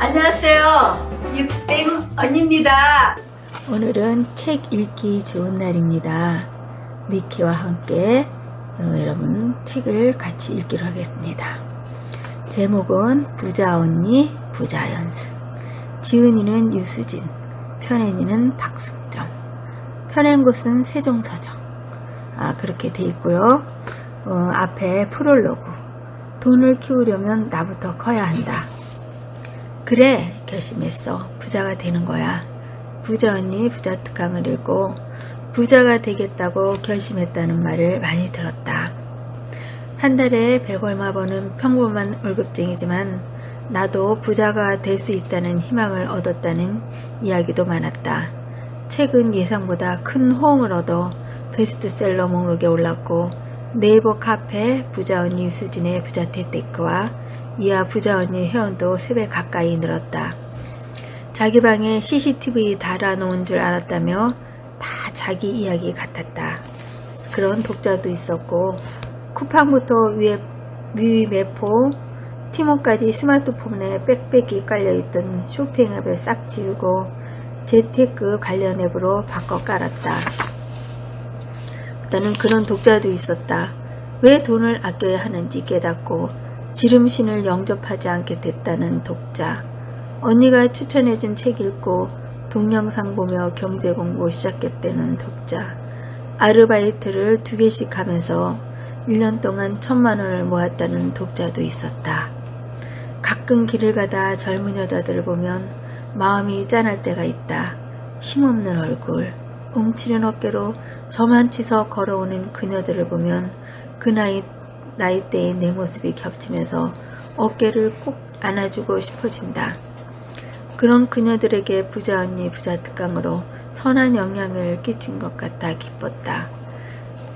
안녕하세요. 육땡 언니입니다. 오늘은 책 읽기 좋은 날입니다. 미키와 함께 여러분 책을 같이 읽기로 하겠습니다. 제목은 부자 언니 부자 연습. 지은이는 유수진, 편애니는 박승정, 펴낸 곳은 세종서적. 그렇게 돼 있고요. 앞에 프롤로그. 돈을 키우려면 나부터 커야 한다. 그래, 결심했어. 부자가 되는 거야. 부자 언니 부자 특강을 읽고 부자가 되겠다고 결심했다는 말을 많이 들었다. 한 달에 100얼마 버는 평범한 월급쟁이지만 나도 부자가 될 수 있다는 희망을 얻었다는 이야기도 많았다. 책은 예상보다 큰 호응을 얻어 베스트셀러 목록에 올랐고 네이버 카페 부자 언니 유수진의 부자 재테크와 이하 부자 언니 회원도 3배 가까이 늘었다. 자기 방에 CCTV 달아놓은 줄 알았다며 다 자기 이야기 같았다. 그런 독자도 있었고 쿠팡부터 위위 매포, 티몬까지 스마트폰에 빽빽이 깔려있던 쇼핑 앱을 싹 지우고 재테크 관련 앱으로 바꿔 깔았다. 나는 그런 독자도 있었다. 왜 돈을 아껴야 하는지 깨닫고 지름신을 영접하지 않게 됐다는 독자. 언니가 추천해준 책 읽고 동영상 보며 경제 공부 시작했다는 독자. 아르바이트를 2개씩 하면서 1년 동안 1000만원을 모았다는 독자도 있었다. 가끔 길을 가다 젊은 여자들을 보면 마음이 짠할 때가 있다. 힘없는 얼굴, 웅치는 어깨로 저만치서 걸어오는 그녀들을 보면 그 나이대의 내 모습이 겹치면서 어깨를 꼭 안아주고 싶어진다. 그런 그녀들에게 부자 언니 부자 특강으로 선한 영향을 끼친 것 같아 기뻤다.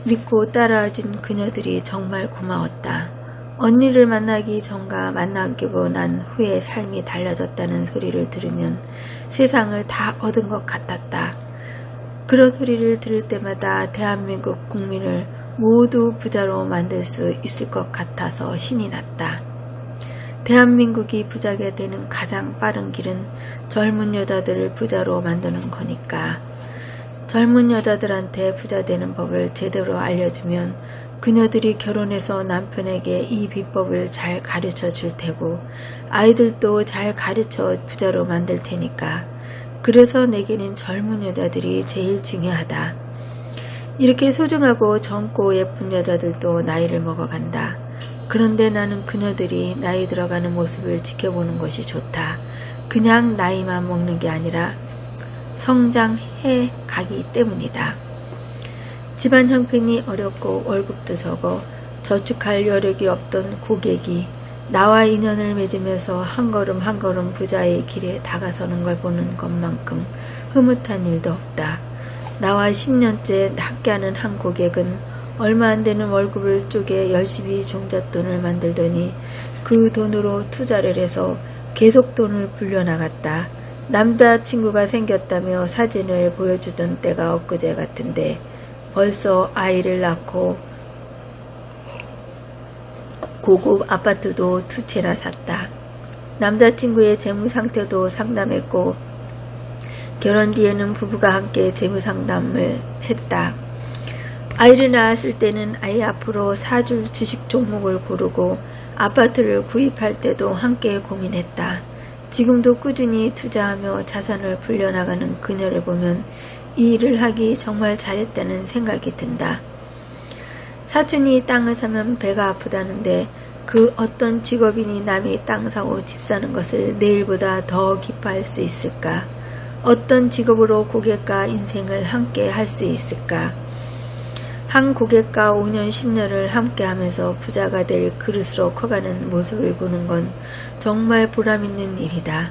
믿고 따라와준 그녀들이 정말 고마웠다. 언니를 만나기 전과 만나고 난 후에 삶이 달라졌다는 소리를 들으면 세상을 다 얻은 것 같았다. 그런 소리를 들을 때마다 대한민국 국민을 모두 부자로 만들 수 있을 것 같아서 신이 났다. 대한민국이 부자가 되는 가장 빠른 길은 젊은 여자들을 부자로 만드는 거니까 젊은 여자들한테 부자 되는 법을 제대로 알려주면 그녀들이 결혼해서 남편에게 이 비법을 잘 가르쳐 줄 테고 아이들도 잘 가르쳐 부자로 만들 테니까 그래서 내게는 젊은 여자들이 제일 중요하다. 이렇게 소중하고 젊고 예쁜 여자들도 나이를 먹어간다. 그런데 나는 그녀들이 나이 들어가는 모습을 지켜보는 것이 좋다. 그냥 나이만 먹는 게 아니라 성장해 가기 때문이다. 집안 형편이 어렵고 월급도 적어 저축할 여력이 없던 고객이 나와 인연을 맺으면서 한 걸음 한 걸음 부자의 길에 다가서는 걸 보는 것만큼 흐뭇한 일도 없다. 나와 10년째 함께하는 한 고객은 얼마 안 되는 월급을 쪼개 열심히 종잣돈을 만들더니 그 돈으로 투자를 해서 계속 돈을 불려나갔다. 남자친구가 생겼다며 사진을 보여주던 때가 엊그제 같은데 벌써 아이를 낳고 고급 아파트도 2채나 샀다. 남자친구의 재무 상태도 상담했고 결혼 뒤에는 부부가 함께 재무 상담을 했다. 아이를 낳았을 때는 아이 앞으로 사줄 주식 종목을 고르고 아파트를 구입할 때도 함께 고민했다. 지금도 꾸준히 투자하며 자산을 불려나가는 그녀를 보면 이 일을 하기 정말 잘했다는 생각이 든다. 사촌이 땅을 사면 배가 아프다는데 그 어떤 직업인이 남이 땅 사고 집 사는 것을 내일보다 더 기뻐할 수 있을까? 어떤 직업으로 고객과 인생을 함께 할 수 있을까? 한 고객과 5년 10년을 함께 하면서 부자가 될 그릇으로 커가는 모습을 보는 건 정말 보람있는 일이다.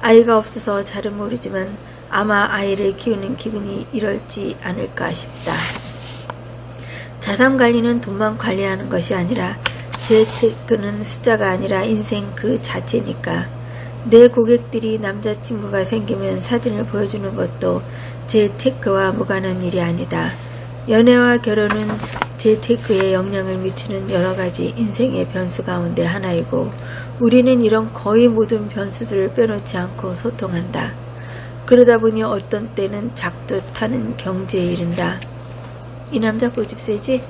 아이가 없어서 잘은 모르지만 아마 아이를 키우는 기분이 이럴지 않을까 싶다. 자산관리는 돈만 관리하는 것이 아니라 재테크는 숫자가 아니라 인생 그 자체니까 내 고객들이 남자친구가 생기면 사진을 보여주는 것도 재테크와 무관한 일이 아니다. 연애와 결혼은 재테크에 영향을 미치는 여러가지 인생의 변수 가운데 하나이고 우리는 이런 거의 모든 변수들을 빼놓지 않고 소통한다. 그러다 보니 어떤 때는 작두 타는 경지에 이른다. 이 남자 고집 세지?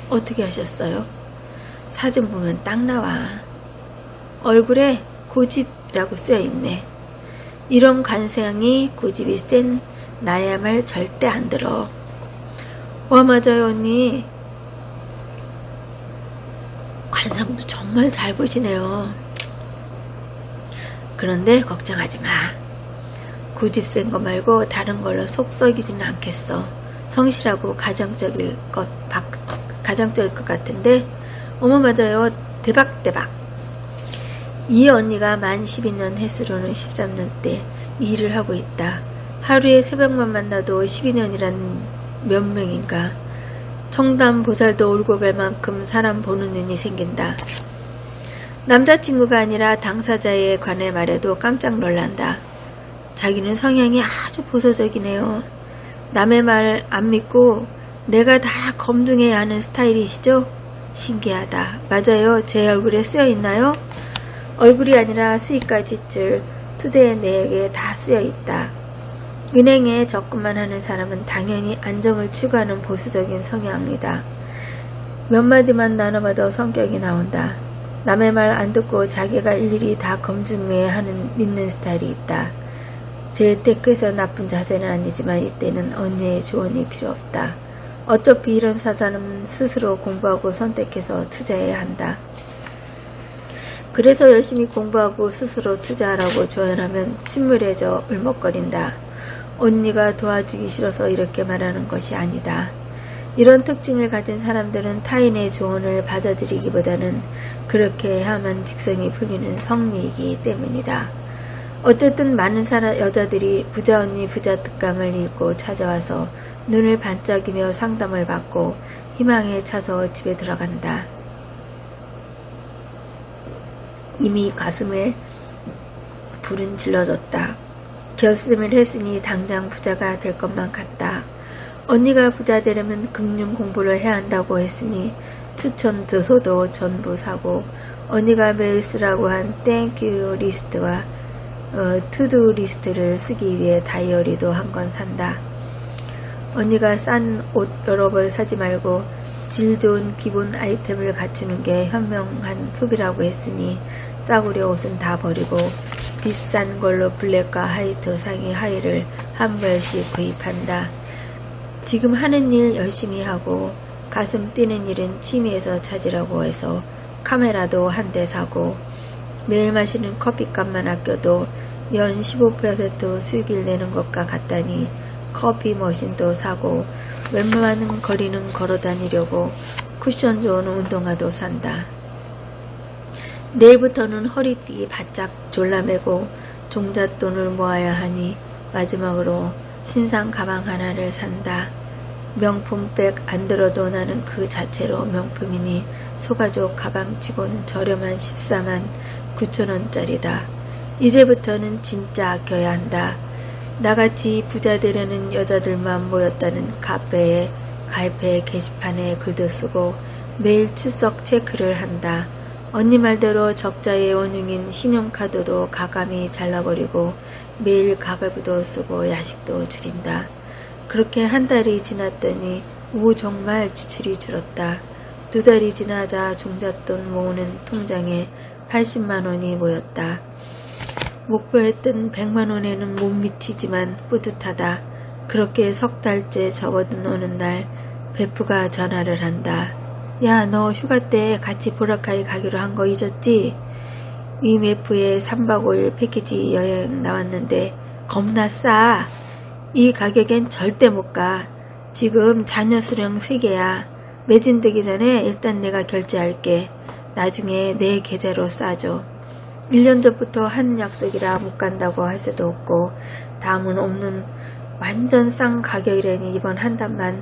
어떻게 하셨어요? 사진 보면 딱 나와. 얼굴에 고집이라고 쓰여있네. 이런 관상이 고집이 센 나의 말 절대 안 들어. 와, 맞아요, 언니. 관상도 정말 잘 보시네요. 그런데 걱정하지 마. 고집 센 거 말고 다른 걸로 속 썩이지는 않겠어. 성실하고 가정적일 것 같은데, 어머, 맞아요. 대박. 이 언니가 만 12년 횟수로는 13년 때 이 일을 하고 있다. 하루에 새벽만 만나도 12년이란 몇 명인가. 청담 보살도 울고 갈 만큼 사람 보는 눈이 생긴다. 남자친구가 아니라 당사자에 관해 말해도 깜짝 놀란다. 자기는 성향이 아주 보수적이네요. 남의 말 안 믿고 내가 다 검증해야 하는 스타일이시죠? 신기하다. 맞아요. 제 얼굴에 쓰여있나요? 얼굴이 아니라 수익과 지출, 투대의 내역에 다 쓰여있다. 은행에 접근만 하는 사람은 당연히 안정을 추구하는 보수적인 성향이다. 몇 마디만 나눠봐도 성격이 나온다. 남의 말 안 듣고 자기가 일일이 다 검증해야 하는 믿는 스타일이 있다. 제 택해서 나쁜 자세는 아니지만 이때는 언니의 조언이 필요 없다. 어차피 이런 사람은 스스로 공부하고 선택해서 투자해야 한다. 그래서 열심히 공부하고 스스로 투자하라고 조언하면 침울해져 울먹거린다. 언니가 도와주기 싫어서 이렇게 말하는 것이 아니다. 이런 특징을 가진 사람들은 타인의 조언을 받아들이기보다는 그렇게 해야만 직성이 풀리는 성미이기 때문이다. 어쨌든 많은 여자들이 부자 언니 부자 특강을 읽고 찾아와서 눈을 반짝이며 상담을 받고 희망에 차서 집에 들어간다. 이미 가슴에 불은 질러졌다. 결심을 했으니 당장 부자가 될 것만 같다. 언니가 부자 되려면 금융 공부를 해야 한다고 했으니 추천 도서도 전부 사고 언니가 매일 쓰라고 한 땡큐 리스트와 투두 리스트를 쓰기 위해 다이어리도 한 권 산다. 언니가 싼 옷 여러 벌 사지 말고 질 좋은 기본 아이템을 갖추는 게 현명한 소비라고 했으니 싸구려 옷은 다 버리고 비싼 걸로 블랙과 화이트 상의 하의를 한 벌씩 구입한다. 지금 하는 일 열심히 하고 가슴 뛰는 일은 취미에서 찾으라고 해서 카메라도 한 대 사고 매일 마시는 커피값만 아껴도 연 15% 수익을 내는 것과 같다니 커피 머신도 사고 웬만한 거리는 걸어 다니려고 쿠션 좋은 운동화도 산다. 내일부터는 허리띠 바짝 졸라매고 종잣돈을 모아야 하니 마지막으로 신상 가방 하나를 산다. 명품백 안 들어도 나는 그 자체로 명품이니 소가죽 가방치곤 저렴한 14만 9천원짜리다. 이제부터는 진짜 아껴야 한다. 나같이 부자 되려는 여자들만 모였다는 카페에 가입해 게시판에 글도 쓰고 매일 출석 체크를 한다. 언니 말대로 적자의 원흉인 신용카드도 가감히 잘라버리고 매일 가계부도 쓰고 야식도 줄인다. 그렇게 한 달이 지났더니 정말 지출이 줄었다. 2달이 지나자 종잣돈 모으는 통장에 80만원이 모였다. 목표했던 100만원에는 못 미치지만 뿌듯하다. 그렇게 석 달째 접어든 어느 날 베프가 전화를 한다. 야, 너 휴가 때 같이 보라카이 가기로 한 거 잊었지? 위메프에 3박 5일 패키지 여행 나왔는데 겁나 싸. 이 가격엔 절대 못 가. 지금 자녀 수령 3개야. 매진되기 전에 일단 내가 결제할게. 나중에 내 계좌로 싸줘. 1년 전부터 한 약속이라 못 간다고 할 수도 없고 다음은 없는 완전 싼 가격이라니 이번 한 달만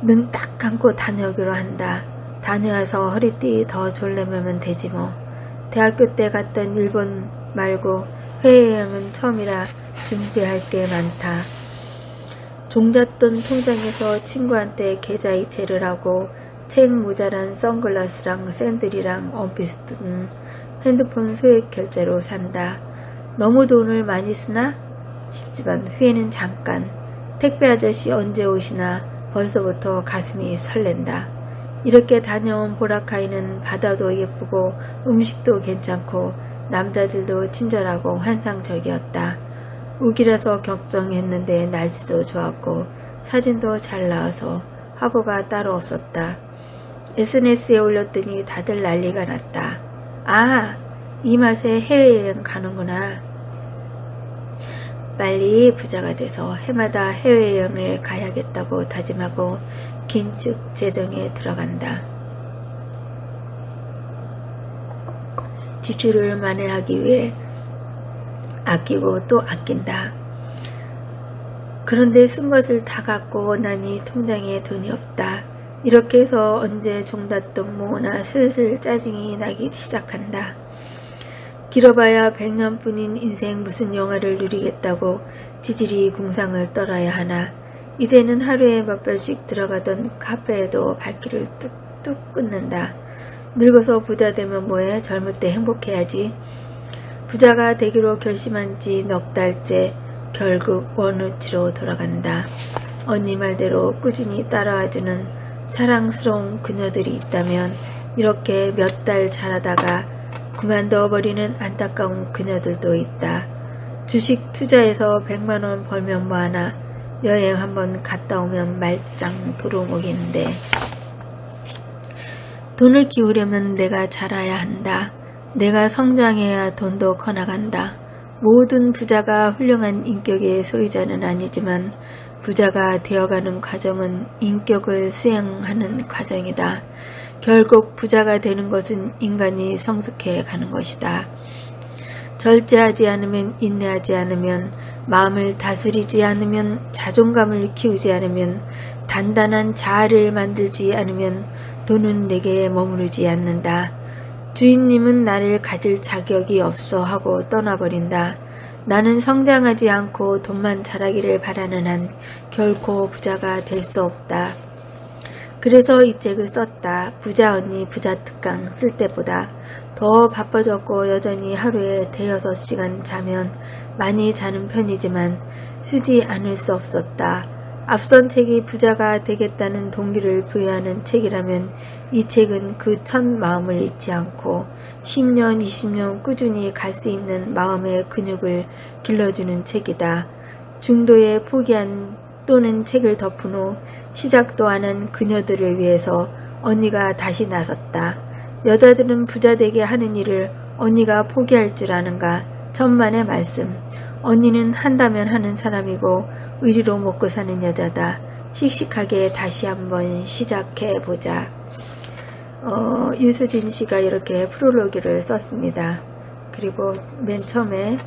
눈 딱 감고 다녀오기로 한다. 다녀와서 허리띠 더 졸라매면 되지 뭐. 대학교 때 갔던 일본 말고 해외여행은 처음이라 준비할 게 많다. 종잣돈 통장에서 친구한테 계좌 이체를 하고 책 모자란 선글라스랑 샌들이랑 원피스는 핸드폰 소액 결제로 산다. 너무 돈을 많이 쓰나 싶지만 후에는 잠깐 택배 아저씨 언제 오시나 벌써부터 가슴이 설렌다. 이렇게 다녀온 보라카이는 바다도 예쁘고 음식도 괜찮고 남자들도 친절하고 환상적이었다. 우기라서 걱정했는데 날씨도 좋았고 사진도 잘 나와서 화보가 따로 없었다. SNS에 올렸더니 다들 난리가 났다. 아, 이 맛에 해외여행 가는구나. 빨리 부자가 돼서 해마다 해외여행을 가야겠다고 다짐하고 긴축 재정에 들어간다. 지출을 만회하기 위해 아끼고 또 아낀다. 그런데 쓴 것을 다 갖고 나니 통장에 돈이 없다. 이렇게 해서 언제 종잣돈 모으나 슬슬 짜증이 나기 시작한다. 길어봐야 100년뿐인 인생 무슨 영화를 누리겠다고 지질이 궁상을 떨어야 하나. 이제는 하루에 몇 번씩 들어가던 카페에도 발길을 뚝뚝 끊는다. 늙어서 부자 되면 뭐해? 젊을 때 행복해야지. 부자가 되기로 결심한 지 넉 달째 결국 원우치로 돌아간다. 언니 말대로 꾸준히 따라와주는 사랑스러운 그녀들이 있다면 이렇게 몇 달 잘하다가 그만둬버리는 안타까운 그녀들도 있다. 주식 투자해서 100만원 벌면 뭐하나. 여행 한번 갔다 오면 말짱 도루묵인데. 돈을 키우려면 내가 자라야 한다. 내가 성장해야 돈도 커나간다. 모든 부자가 훌륭한 인격의 소유자는 아니지만 부자가 되어가는 과정은 인격을 수양하는 과정이다. 결국 부자가 되는 것은 인간이 성숙해 가는 것이다. 절제하지 않으면, 인내하지 않으면, 마음을 다스리지 않으면, 자존감을 키우지 않으면, 단단한 자아를 만들지 않으면 돈은 내게 머무르지 않는다. 주인님은 나를 가질 자격이 없어 하고 떠나버린다. 나는 성장하지 않고 돈만 자라기를 바라는 한 결코 부자가 될 수 없다. 그래서 이 책을 썼다. 부자 언니 부자 특강 쓸 때보다 더 바빠졌고 여전히 하루에 5-6시간 자면 많이 자는 편이지만 쓰지 않을 수 없었다. 앞선 책이 부자가 되겠다는 동기를 부여하는 책이라면 이 책은 그 첫 마음을 잊지 않고 10년, 20년 꾸준히 갈 수 있는 마음의 근육을 길러주는 책이다. 중도에 포기한 또는 책을 덮은 후 시작도 안 한 그녀들을 위해서 언니가 다시 나섰다. 여자들은 부자 되게 하는 일을 언니가 포기할 줄 아는가? 천만의 말씀. 언니는 한다면 하는 사람이고 의리로 먹고 사는 여자다. 씩씩하게 다시 한번 시작해보자. 유수진 씨가 이렇게 프롤로그를 썼습니다. 그리고 맨 처음에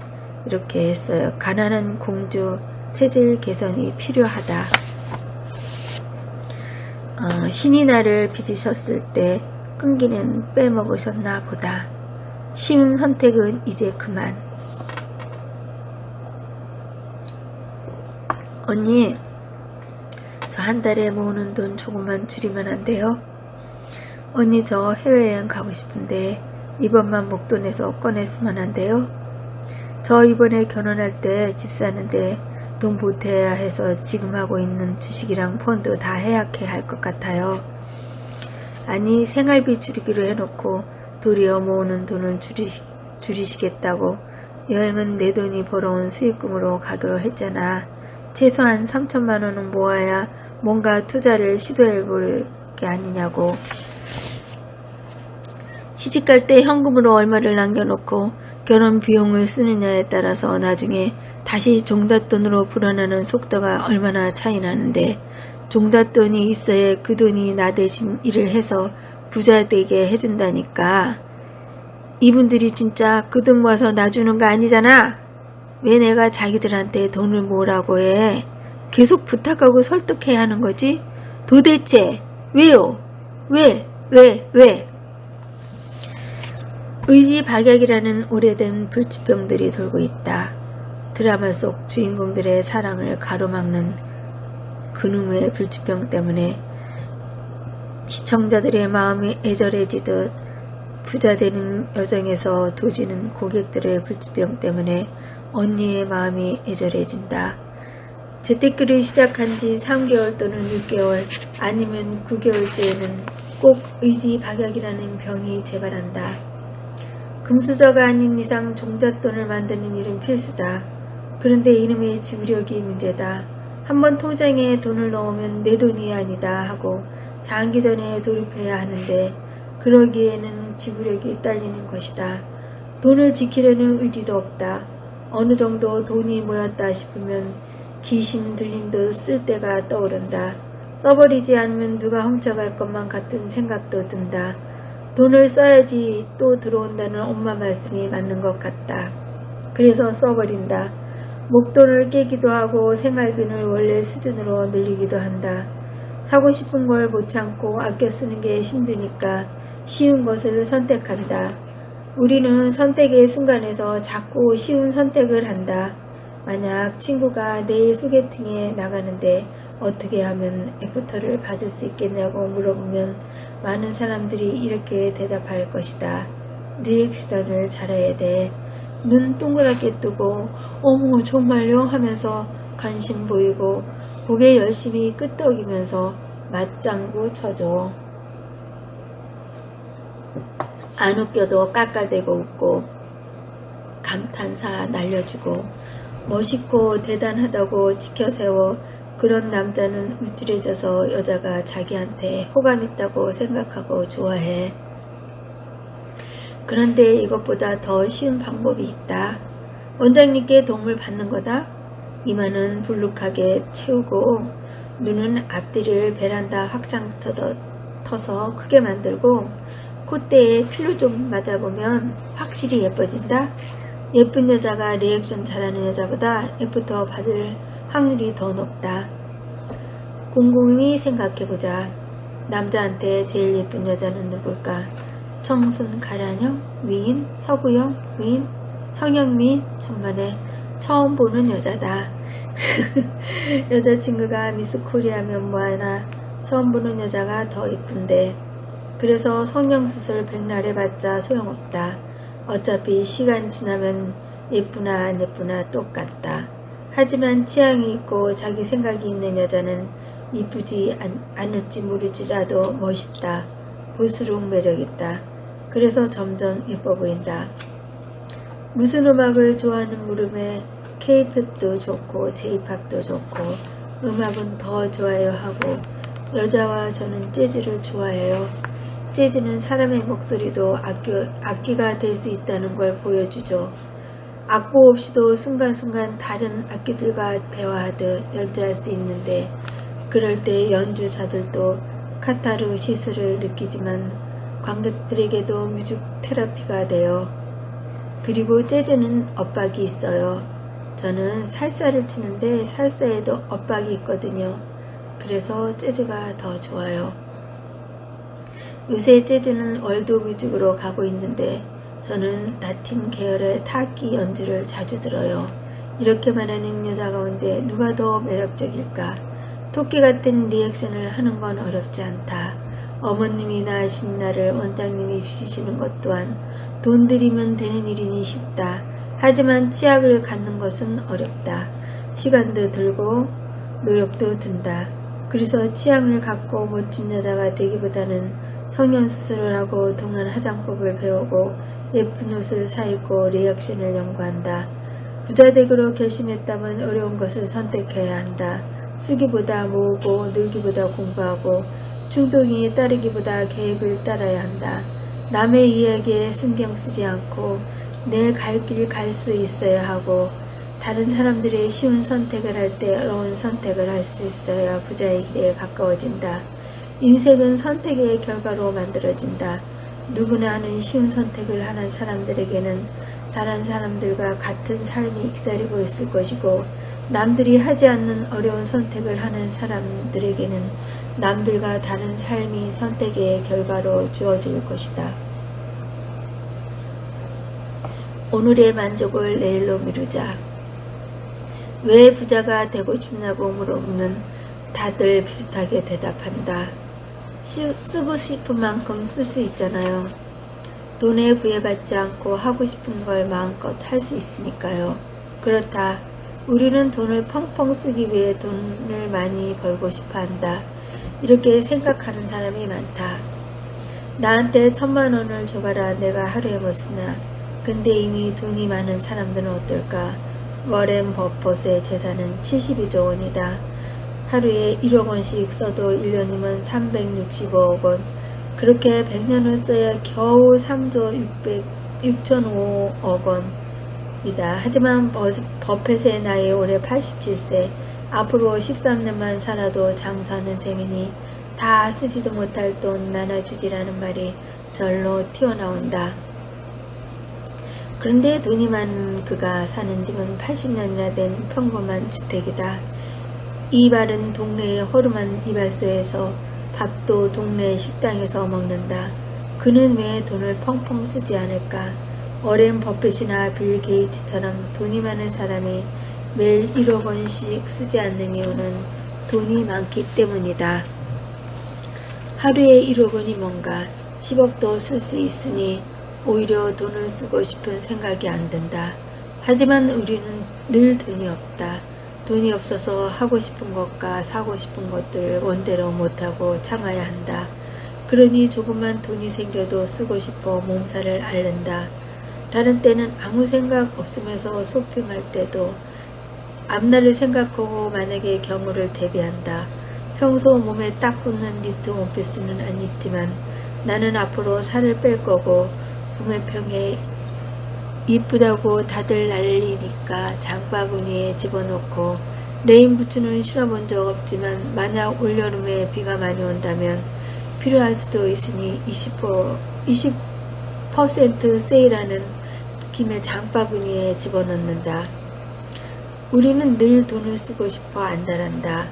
이렇게 했어요. 가난한 공주 체질 개선이 필요하다. 신이 나를 빚으셨을 때 끈기는 빼먹으셨나 보다. 쉬운 선택은 이제 그만. 언니, 저 한 달에 모으는 돈 조금만 줄이면 안 돼요? 언니, 저 해외여행 가고 싶은데 이번만 목돈에서 꺼냈으면 안 돼요? 저 이번에 결혼할 때 집 사는데 돈 보태야 해서 지금 하고 있는 주식이랑 펀드 다 해약해야 할 것 같아요. 아니, 생활비 줄이기로 해놓고 도리어 모으는 돈을 줄이시겠다고. 여행은 내 돈이 벌어온 수익금으로 가기로 했잖아. 최소한 3천만 원은 모아야 뭔가 투자를 시도해볼 게 아니냐고. 시집갈 때 현금으로 얼마를 남겨놓고 결혼 비용을 쓰느냐에 따라서 나중에 다시 종잣돈으로 불어나는 속도가 얼마나 차이 나는데, 종잣돈이 있어야 그 돈이 나 대신 일을 해서 부자 되게 해준다니까. 이분들이 진짜 그 돈 모아서 나 주는 거 아니잖아. 왜 내가 자기들한테 돈을 모으라고 해? 계속 부탁하고 설득해야 하는 거지? 도대체 왜요? 왜? 의지박약이라는 오래된 불치병들이 돌고 있다. 드라마 속 주인공들의 사랑을 가로막는 그놈의 불치병 때문에 시청자들의 마음이 애절해지듯 부자 되는 여정에서 도지는 고객들의 불치병 때문에 언니의 마음이 애절해진다. 재테크를 시작한 지 3개월 또는 6개월 아니면 9개월째에는 꼭 의지박약이라는 병이 재발한다. 금수저가 아닌 이상 종잣돈을 만드는 일은 필수다. 그런데 이놈의 지구력이 문제다. 한번 통장에 돈을 넣으면 내 돈이 아니다 하고 장기전에 돌입해야 하는데 그러기에는 지구력이 딸리는 것이다. 돈을 지키려는 의지도 없다. 어느 정도 돈이 모였다 싶으면 귀신 들린 듯 쓸 때가 떠오른다. 써버리지 않으면 누가 훔쳐갈 것만 같은 생각도 든다. 돈을 써야지 또 들어온다는 엄마 말씀이 맞는 것 같다. 그래서 써버린다. 목돈을 깨기도 하고 생활비를 원래 수준으로 늘리기도 한다. 사고 싶은 걸 못 참고 아껴 쓰는 게 힘드니까 쉬운 것을 선택한다. 우리는 선택의 순간에서 자꾸 쉬운 선택을 한다. 만약 친구가 내일 소개팅에 나가는데 어떻게 하면 애프터를 받을 수 있겠냐고 물어보면 많은 사람들이 이렇게 대답할 것이다. 리액션을 잘해야 돼. 눈 동그랗게 뜨고 어머 정말요? 하면서 관심 보이고 고개 열심히 끄덕이면서 맞장구 쳐줘. 안 웃겨도 깎아대고 웃고 감탄사 날려주고 멋있고 대단하다고 지켜세워 그런 남자는 우쭐해져서 여자가 자기한테 호감 있다고 생각하고 좋아해. 그런데 이것보다 더 쉬운 방법이 있다. 원장님께 도움을 받는 거다. 이마는 불룩하게 채우고 눈은 앞뒤를 베란다 확장 터서 크게 만들고 콧대에 필로 좀 맞아보면 확실히 예뻐진다. 예쁜 여자가 리액션 잘하는 여자보다 애프터 받을 확률이 더 높다. 곰곰이 생각해보자. 남자한테 제일 예쁜 여자는 누굴까? 청순 가련형? 미인? 서구형? 미인? 성형미인? 천만에 처음 보는 여자다. 여자친구가 미스 코리아면 뭐하나 처음 보는 여자가 더 예쁜데 그래서 성형수술 백날 해봤자 소용없다. 어차피 시간 지나면 예쁘나 안 예쁘나 똑같다. 하지만 취향이 있고 자기 생각이 있는 여자는 이쁘지 않을지 모르지라도 멋있다. 볼수록 매력있다. 그래서 점점 예뻐 보인다. 무슨 음악을 좋아하는 물음에 K-팝도 좋고 J-팝도 좋고 음악은 더 좋아요 하고 여자와 저는 재즈를 좋아해요. 재즈는 사람의 목소리도 악기가 될 수 있다는 걸 보여주죠. 악보 없이도 순간순간 다른 악기들과 대화하듯 연주할 수 있는데 그럴 때 연주자들도 카타르시스를 느끼지만 관객들에게도 뮤직 테라피가 돼요. 그리고 재즈는 엇박이 있어요. 저는 살사를 치는데 살사에도 엇박이 있거든요. 그래서 재즈가 더 좋아요. 요새 재즈는 월드 뮤직으로 가고 있는데 저는 라틴 계열의 타악기 연주를 자주 들어요. 이렇게 말하는 여자 가운데 누가 더 매력적일까? 토끼 같은 리액션을 하는 건 어렵지 않다. 어머님이 낳으신 나를 원장님이 비시는 것 또한 돈 들이면 되는 일이니 쉽다. 하지만 치약을 갖는 것은 어렵다. 시간도 들고 노력도 든다. 그래서 취향을 갖고 멋진 여자가 되기보다는 성형수술을 하고 동안 화장법을 배우고 예쁜 옷을 사입고 리액션을 연구한다. 부자되기로 결심했다면 어려운 것을 선택해야 한다. 쓰기보다 모으고 늘기보다 공부하고 충동이 따르기보다 계획을 따라야 한다. 남의 이야기에 신경 쓰지 않고 내 갈 길 갈 수 있어야 하고 다른 사람들의 쉬운 선택을 할 때 어려운 선택을 할 수 있어야 부자의 길에 가까워진다. 인생은 선택의 결과로 만들어진다. 누구나 하는 쉬운 선택을 하는 사람들에게는 다른 사람들과 같은 삶이 기다리고 있을 것이고 남들이 하지 않는 어려운 선택을 하는 사람들에게는 남들과 다른 삶이 선택의 결과로 주어질 것이다. 오늘의 만족을 내일로 미루자. 왜 부자가 되고 싶냐고 물어보면 다들 비슷하게 대답한다. 쓰고 싶은 만큼 쓸 수 있잖아요. 돈에 구애받지 않고 하고 싶은 걸 마음껏 할 수 있으니까요. 그렇다. 우리는 돈을 펑펑 쓰기 위해 돈을 많이 벌고 싶어 한다. 이렇게 생각하는 사람이 많다. 나한테 1000만원을 줘봐라. 내가 하루에 못 쓰나. 근데 이미 돈이 많은 사람들은 어떨까? 워렌 버핏의 재산은 72조 원이다. 하루에 1억 원씩 써도 1년이면 365억 원. 그렇게 100년을 써야 겨우 3조 6,005억 원이다. 하지만 버핏의 나이 올해 87세. 앞으로 13년만 살아도 장수하는 셈이니 다 쓰지도 못할 돈 나눠주지라는 말이 절로 튀어나온다. 그런데 돈이 많은 그가 사는 집은 80년이나 된 평범한 주택이다. 이발은 동네의 허름한 이발소에서, 밥도 동네 식당에서 먹는다. 그는 왜 돈을 펑펑 쓰지 않을까? 워렌 버핏이나 빌 게이츠처럼 돈이 많은 사람이 매일 1억 원씩 쓰지 않는 이유는 돈이 많기 때문이다. 하루에 1억 원이 뭔가 10억도 쓸 수 있으니 오히려 돈을 쓰고 싶은 생각이 안 든다. 하지만 우리는 늘 돈이 없다. 돈이 없어서 하고 싶은 것과 사고 싶은 것들 원대로 못하고 참아야 한다. 그러니 조금만 돈이 생겨도 쓰고 싶어 몸살을 앓는다. 다른 때는 아무 생각 없으면서 쇼핑할 때도 앞날을 생각하고 만약에 경우를 대비한다. 평소 몸에 딱 붙는 니트 원피스는 안 입지만 나는 앞으로 살을 뺄 거고 봄에 평에 이쁘다고 다들 난리니까 장바구니에 집어넣고 레인부츠는 신어본 적 없지만 만약 올여름에 비가 많이 온다면 필요할 수도 있으니 20% 세일하는 김에 장바구니에 집어넣는다. 우리는 늘 돈을 쓰고 싶어 안달한다.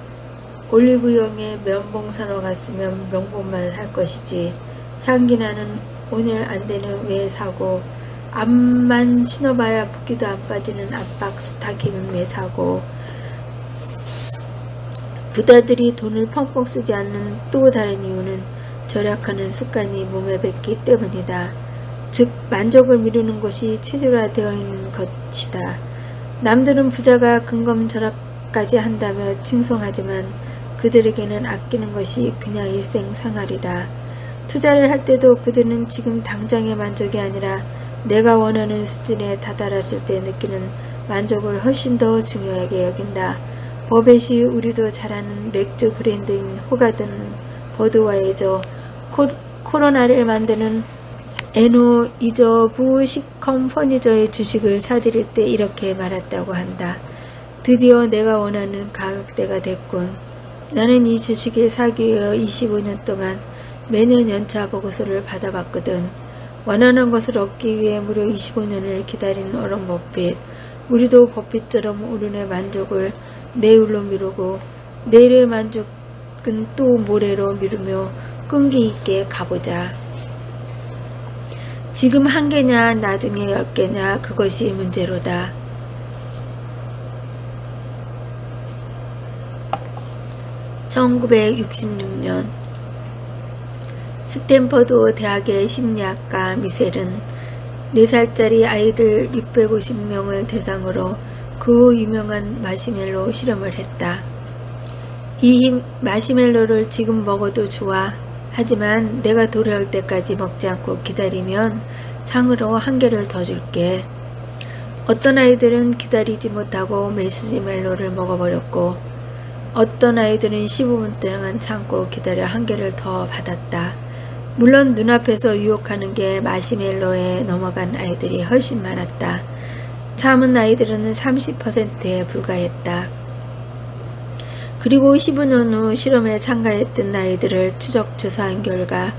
올리브영에 면봉 사러 갔으면 명봉만 살 것이지 향기나는 오늘 안되는 왜 사고 앞만 신어봐야 붓기도 안 빠지는 압박 스타킹은 왜 사고 부자들이 돈을 펑펑 쓰지 않는 또 다른 이유는 절약하는 습관이 몸에 뱉기 때문이다. 즉 만족을 미루는 것이 체질화되어 있는 것이다. 남들은 부자가 근검절약까지 한다며 칭송하지만 그들에게는 아끼는 것이 그냥 일생생활이다. 투자를 할 때도 그들은 지금 당장의 만족이 아니라 내가 원하는 수준에 다다랐을 때 느끼는 만족을 훨씬 더 중요하게 여긴다. 버벳이 우리도 잘 아는 맥주 브랜드인 호가든 버드와이저 코로나를 만드는 에노이저부 시컴 퍼니저의 주식을 사들일 때 이렇게 말했다고 한다. 드디어 내가 원하는 가격대가 됐군. 나는 이 주식을 사기 위해 25년 동안 매년 연차 보고서를 받아봤거든. 원하는 것을 얻기 위해 무려 25년을 기다린 워런 버핏. 우리도 버핏처럼 오늘의 만족을 내일로 미루고 내일의 만족은 또 모레로 미루며 끈기 있게 가보자. 지금 1개냐 나중에 10개냐 그것이 문제로다. (1966년) 스탠퍼드 대학의 심리학가 미셀은 4살짜리 아이들 650명을 대상으로 그 유명한 마시멜로 실험을 했다. 이 마시멜로를 지금 먹어도 좋아. 하지만 내가 돌아올 때까지 먹지 않고 기다리면 상으로 1개를 더 줄게. 어떤 아이들은 기다리지 못하고 마시멜로를 먹어버렸고 어떤 아이들은 15분 동안 참고 기다려 1개를 더 받았다. 물론 눈앞에서 유혹하는 게 마시멜로에 넘어간 아이들이 훨씬 많았다. 참은 아이들은 30%에 불과했다. 그리고 15년 후 실험에 참가했던 아이들을 추적 조사한 결과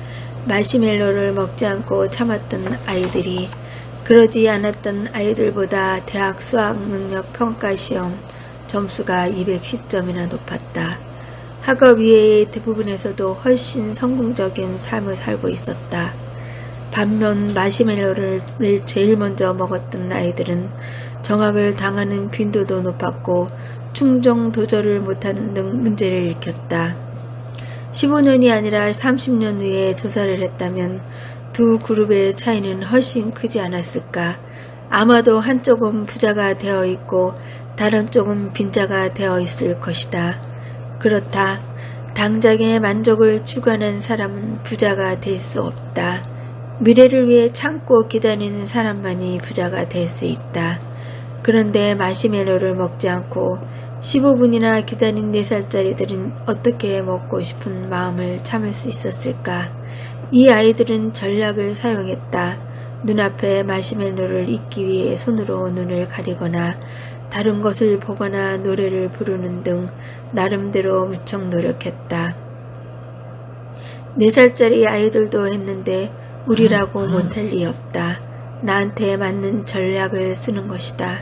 마시멜로를 먹지 않고 참았던 아이들이 그러지 않았던 아이들보다 대학 수학능력 평가시험 점수가 210점이나 높았다. 학업 이외의 대부분에서도 훨씬 성공적인 삶을 살고 있었다. 반면 마시멜로를 제일 먼저 먹었던 아이들은 정학을 당하는 빈도도 높았고 충정 도절을 못하는 등 문제를 일으켰다. 15년이 아니라 30년 후에 조사를 했다면 두 그룹의 차이는 훨씬 크지 않았을까. 아마도 한쪽은 부자가 되어 있고 다른 쪽은 빈자가 되어 있을 것이다. 그렇다. 당장의 만족을 추구하는 사람은 부자가 될 수 없다. 미래를 위해 참고 기다리는 사람만이 부자가 될 수 있다. 그런데 마시멜로를 먹지 않고 15분이나 기다린 4살짜리들은 어떻게 먹고 싶은 마음을 참을 수 있었을까? 이 아이들은 전략을 사용했다. 눈앞에 마시멜로를 잊기 위해 손으로 눈을 가리거나 다른 것을 보거나 노래를 부르는 등 나름대로 무척 노력했다. 4살짜리 아이들도 했는데 우리라고 못할 리 없다. 나한테 맞는 전략을 쓰는 것이다.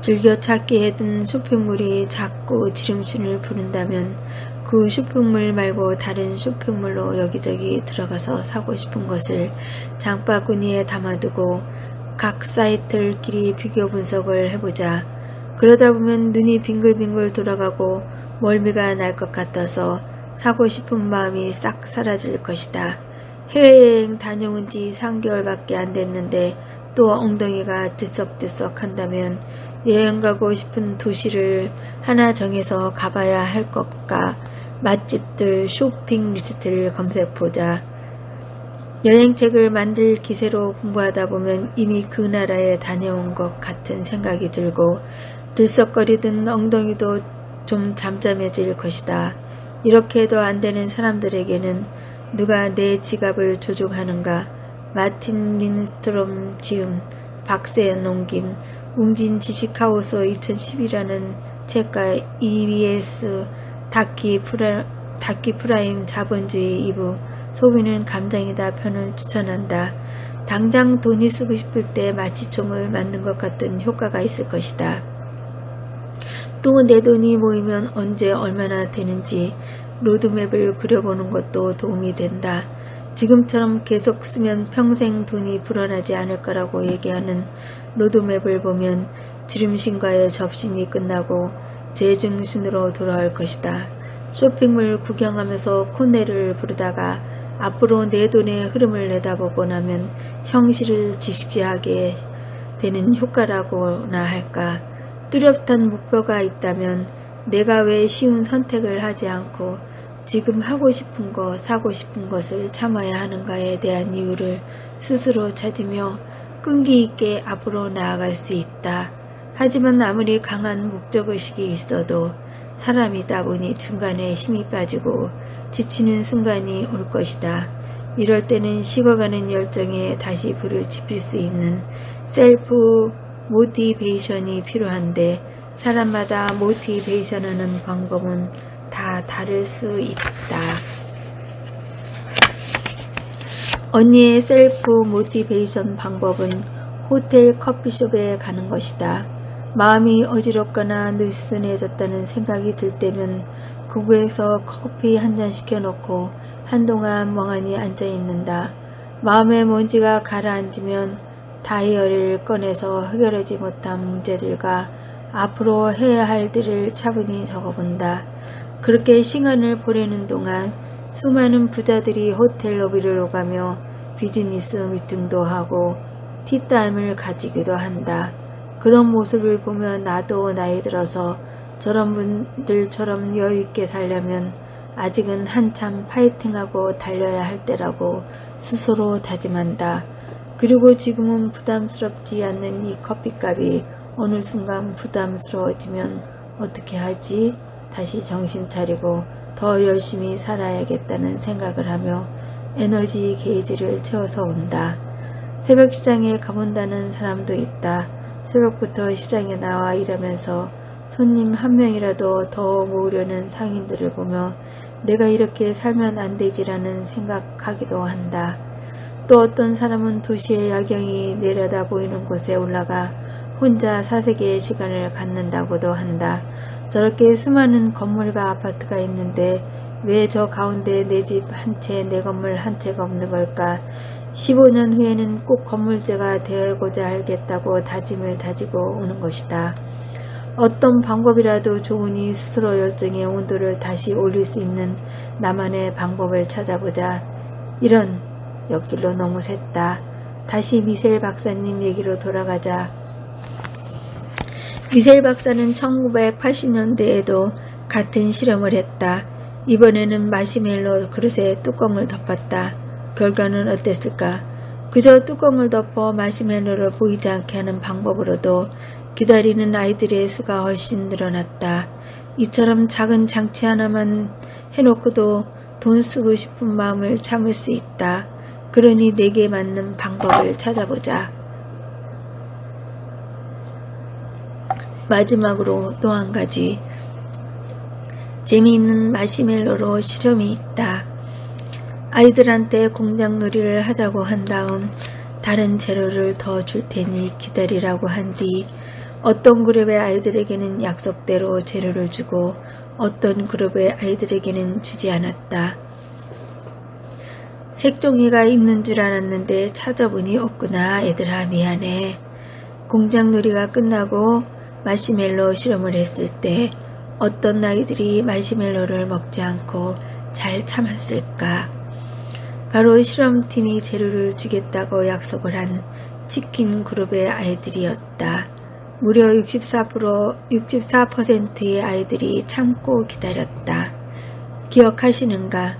즐겨찾기 해둔 쇼핑몰이 자꾸 지름신을 부른다면 그 쇼핑몰 말고 다른 쇼핑몰로 여기저기 들어가서 사고 싶은 것을 장바구니에 담아두고 각 사이트들끼리 비교 분석을 해보자. 그러다 보면 눈이 빙글빙글 돌아가고 멀미가 날 것 같아서 사고 싶은 마음이 싹 사라질 것이다. 해외여행 다녀온 지 3개월밖에 안 됐는데 또 엉덩이가 들썩들썩 한다면 여행 가고 싶은 도시를 하나 정해서 가봐야 할 것과 맛집들 쇼핑 리스트를 검색해보자. 여행책을 만들 기세로 공부하다 보면 이미 그 나라에 다녀온 것 같은 생각이 들고 들썩거리던 엉덩이도 좀 잠잠해질 것이다. 이렇게 해도 안 되는 사람들에게는 누가 내 지갑을 조종하는가? 마틴 린스트롬 지음, 박세연 옮김, 웅진 지식하우스 2010이라는 책과 EBS 다키 프라임 자본주의 2부 소비는 감정이다 편을 추천한다. 당장 돈이 쓰고 싶을 때 마취총을 맞는 것 같은 효과가 있을 것이다. 또 내 돈이 모이면 언제 얼마나 되는지 로드맵을 그려보는 것도 도움이 된다. 지금처럼 계속 쓰면 평생 돈이 불어나지 않을 거라고 얘기하는 로드맵을 보면 지름신과의 접신이 끝나고 제중신으로 돌아올 것이다. 쇼핑몰 구경하면서 콧노래를 부르다가 앞으로 내 돈의 흐름을 내다보고 나면 현실을 직시하게 되는 효과라고나 할까. 뚜렷한 목표가 있다면 내가 왜 쉬운 선택을 하지 않고 지금 하고 싶은 것, 사고 싶은 것을 참아야 하는가에 대한 이유를 스스로 찾으며 끈기 있게 앞으로 나아갈 수 있다. 하지만 아무리 강한 목적의식이 있어도 사람이다 보니 중간에 힘이 빠지고 지치는 순간이 올 것이다. 이럴 때는 식어가는 열정에 다시 불을 지필 수 있는 셀프 모티베이션이 필요한데 사람마다 모티베이션하는 방법은 다 다를 수 있다. 언니의 셀프 모티베이션 방법은 호텔 커피숍에 가는 것이다. 마음이 어지럽거나 느슨해졌다는 생각이 들 때면 그곳에서 커피 한 잔 시켜놓고 한동안 멍하니 앉아있는다. 마음의 먼지가 가라앉으면 다이어리를 꺼내서 해결하지 못한 문제들과 앞으로 해야 할 일을 차분히 적어본다. 그렇게 시간을 보내는 동안 수많은 부자들이 호텔 로비를 오가며 비즈니스 미팅도 하고 티타임을 가지기도 한다. 그런 모습을 보면 나도 나이 들어서 저런 분들처럼 여유있게 살려면 아직은 한참 파이팅하고 달려야 할 때라고 스스로 다짐한다. 그리고 지금은 부담스럽지 않는 이 커피값이 어느 순간 부담스러워지면 어떻게 하지? 다시 정신 차리고 더 열심히 살아야겠다는 생각을 하며 에너지 게이지를 채워서 온다. 새벽 시장에 가본다는 사람도 있다. 새벽부터 시장에 나와 일하면서 손님 한 명이라도 더 모으려는 상인들을 보며 내가 이렇게 살면 안 되지라는 생각하기도 한다. 또 어떤 사람은 도시의 야경이 내려다 보이는 곳에 올라가 혼자 사색의 시간을 갖는다고도 한다. 저렇게 수많은 건물과 아파트가 있는데 왜 저 가운데 내 집 한 채, 내 건물 한 채가 없는 걸까? 15년 후에는 꼭 건물주가 되어보자 알겠다고 다짐을 다지고 오는 것이다. 어떤 방법이라도 좋으니 스스로 열정의 온도를 다시 올릴 수 있는 나만의 방법을 찾아보자. 이런 옆길로 너무 샜다. 다시 미셀 박사님 얘기로 돌아가자. 미셀 박사는 1980년대에도 같은 실험을 했다. 이번에는 마시멜로 그릇에 뚜껑을 덮었다. 결과는 어땠을까? 그저 뚜껑을 덮어 마시멜로를 보이지 않게 하는 방법으로도 기다리는 아이들의 수가 훨씬 늘어났다. 이처럼 작은 장치 하나만 해놓고도 돈 쓰고 싶은 마음을 참을 수 있다. 그러니 내게 맞는 방법을 찾아보자. 마지막으로 또 한 가지 재미있는 마시멜로로 실험이 있다. 아이들한테 공장놀이를 하자고 한 다음 다른 재료를 더 줄 테니 기다리라고 한 뒤 어떤 그룹의 아이들에게는 약속대로 재료를 주고 어떤 그룹의 아이들에게는 주지 않았다. 색종이가 있는 줄 알았는데 찾아보니 없구나. 얘들아 미안해. 공장놀이가 끝나고 마시멜로 실험을 했을 때 어떤 아이들이 마시멜로를 먹지 않고 잘 참았을까? 바로 실험팀이 재료를 주겠다고 약속을 한 치킨 그룹의 아이들이었다. 무려 64%의 아이들이 참고 기다렸다. 기억하시는가?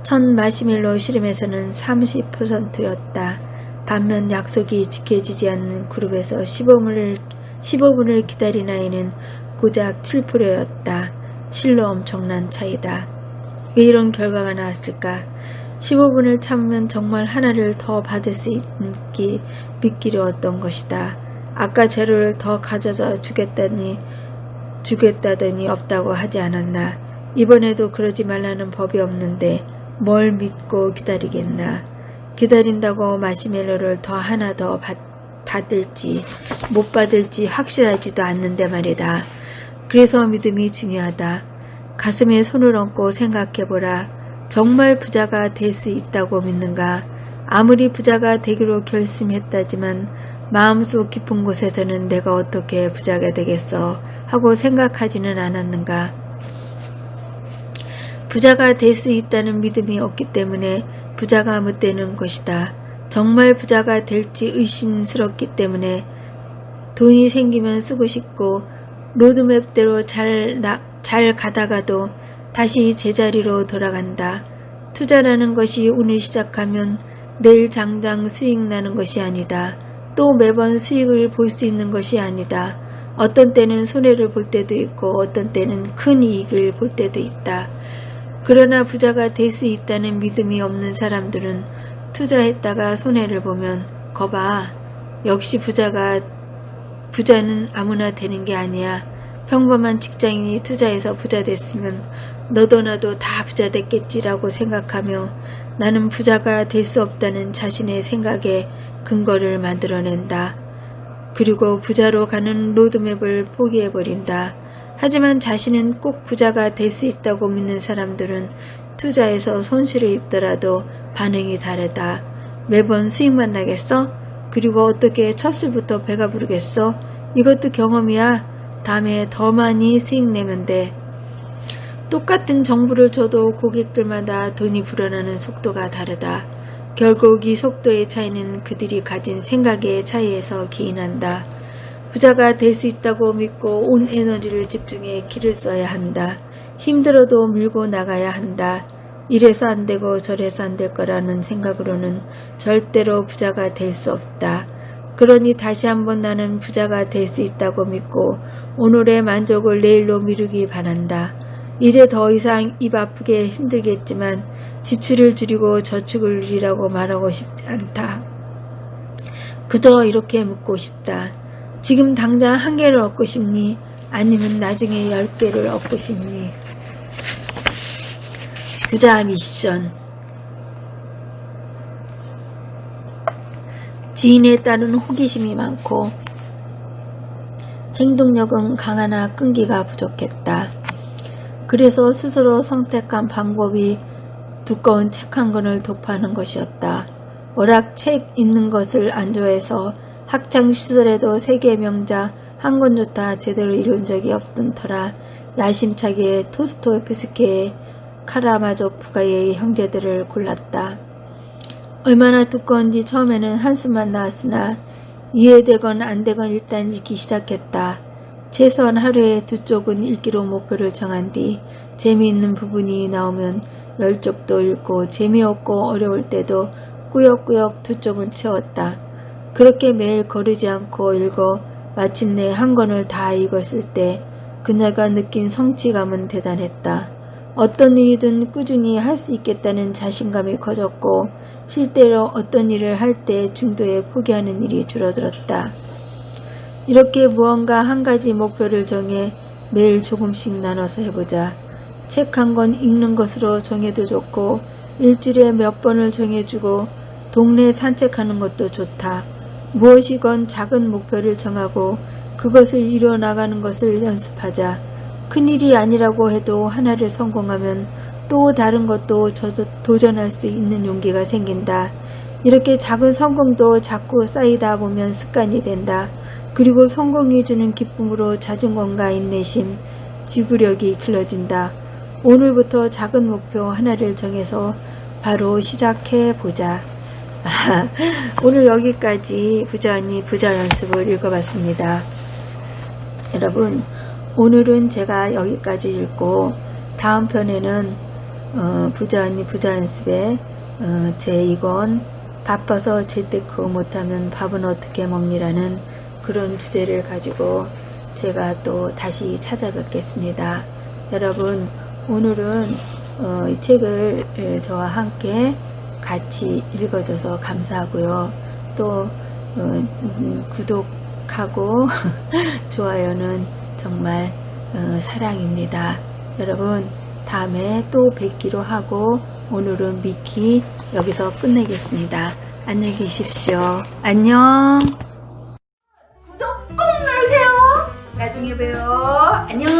첫 마시멜로 실험에서는 30%였다. 반면 약속이 지켜지지 않는 그룹에서 15분을 기다린 아이는 고작 7%였다. 실로 엄청난 차이다. 왜 이런 결과가 나왔을까? 15분을 참으면 정말 하나를 더 받을 수 있기 믿기려웠던 것이다. 아까 재료를 더 가져다 주겠다더니 없다고 하지 않았나. 이번에도 그러지 말라는 법이 없는데 뭘 믿고 기다리겠나. 기다린다고 마시멜로를 하나 더 받을지 못 받을지 확실하지도 않는데 말이다. 그래서 믿음이 중요하다. 가슴에 손을 얹고 생각해보라. 정말 부자가 될 수 있다고 믿는가? 아무리 부자가 되기로 결심했다지만 마음속 깊은 곳에서는 내가 어떻게 부자가 되겠어 하고 생각하지는 않았는가? 부자가 될 수 있다는 믿음이 없기 때문에 부자가 못 되는 것이다. 정말 부자가 될지 의심스럽기 때문에 돈이 생기면 쓰고 싶고 로드맵대로 잘 가다가도 다시 제자리로 돌아간다. 투자라는 것이 오늘 시작하면 내일 당장 수익 나는 것이 아니다. 또 매번 수익을 볼 수 있는 것이 아니다. 어떤 때는 손해를 볼 때도 있고 어떤 때는 큰 이익을 볼 때도 있다. 그러나 부자가 될 수 있다는 믿음이 없는 사람들은 투자했다가 손해를 보면 거봐. 역시 부자는 아무나 되는 게 아니야. 평범한 직장인이 투자해서 부자 됐으면 너도 나도 다 부자 됐겠지라고 생각하며 나는 부자가 될 수 없다는 자신의 생각에 근거를 만들어낸다. 그리고 부자로 가는 로드맵을 포기해버린다. 하지만 자신은 꼭 부자가 될 수 있다고 믿는 사람들은 투자에서 손실을 입더라도 반응이 다르다. 매번 수익만 나겠어? 그리고 어떻게 첫 술부터 배가 부르겠어? 이것도 경험이야. 다음에 더 많이 수익 내면 돼. 똑같은 정보를 줘도 고객들마다 돈이 불어나는 속도가 다르다. 결국 이 속도의 차이는 그들이 가진 생각의 차이에서 기인한다. 부자가 될 수 있다고 믿고 온 에너지를 집중해 길을 써야 한다. 힘들어도 밀고 나가야 한다. 이래서 안 되고 저래서 안 될 거라는 생각으로는 절대로 부자가 될 수 없다. 그러니 다시 한번 나는 부자가 될 수 있다고 믿고 오늘의 만족을 내일로 미루기 바란다. 이제 더 이상 입 아프게 힘들겠지만 지출을 줄이고 저축을 늘리라고 말하고 싶지 않다. 그저 이렇게 묻고 싶다. 지금 당장 1개를 얻고 싶니? 아니면 나중에 10개를 얻고 싶니? 부자 미션. 지인에 따른 호기심이 많고 행동력은 강하나 끈기가 부족했다. 그래서 스스로 선택한 방법이 두꺼운 책 한 권을 도파하는 것이었다. 워낙 책 읽는 것을 안 좋아해서 학창시절에도 세계 명작 한 권조차 제대로 이룬 적이 없던 터라 야심차게 토스토옙스키의 카라마조프가의 형제들을 골랐다. 얼마나 두꺼운지 처음에는 한숨만 나왔으나 이해되건 안되건 일단 읽기 시작했다. 최소한 하루에 2쪽은 읽기로 목표를 정한 뒤 재미있는 부분이 나오면 10쪽도 읽고 재미없고 어려울 때도 꾸역꾸역 2쪽은 채웠다. 그렇게 매일 거르지 않고 읽어 마침내 한 권을 다 읽었을 때 그녀가 느낀 성취감은 대단했다. 어떤 일이든 꾸준히 할 수 있겠다는 자신감이 커졌고 실제로 어떤 일을 할 때 중도에 포기하는 일이 줄어들었다. 이렇게 무언가 한 가지 목표를 정해 매일 조금씩 나눠서 해보자. 책 한 권 읽는 것으로 정해도 좋고 일주일에 몇 번을 정해주고 동네 산책하는 것도 좋다. 무엇이건 작은 목표를 정하고 그것을 이뤄나가는 것을 연습하자. 큰일이 아니라고 해도 하나를 성공하면 또 다른 것도 도전할 수 있는 용기가 생긴다. 이렇게 작은 성공도 자꾸 쌓이다 보면 습관이 된다. 그리고 성공이 주는 기쁨으로 자존감과 인내심, 지구력이 길러진다. 오늘부터 작은 목표 하나를 정해서 바로 시작해보자. 오늘 여기까지 부자 언니 부자 연습을 읽어봤습니다. 여러분, 오늘은 제가 여기까지 읽고 다음 편에는 부자 언니 부자 연습에 제 2권 바빠서 재테크 못하면 밥은 어떻게 먹니라는 그런 주제를 가지고 제가 또 다시 찾아뵙겠습니다. 여러분, 오늘은 이 책을 저와 함께 같이 읽어줘서 감사하고요. 또 구독하고 좋아요는 정말 사랑입니다. 여러분, 다음에 또 뵙기로 하고 오늘은 미키 여기서 끝내겠습니다. 안녕히 계십시오. 안녕. 구독 꼭 누르세요. 나중에 봬요. 안녕.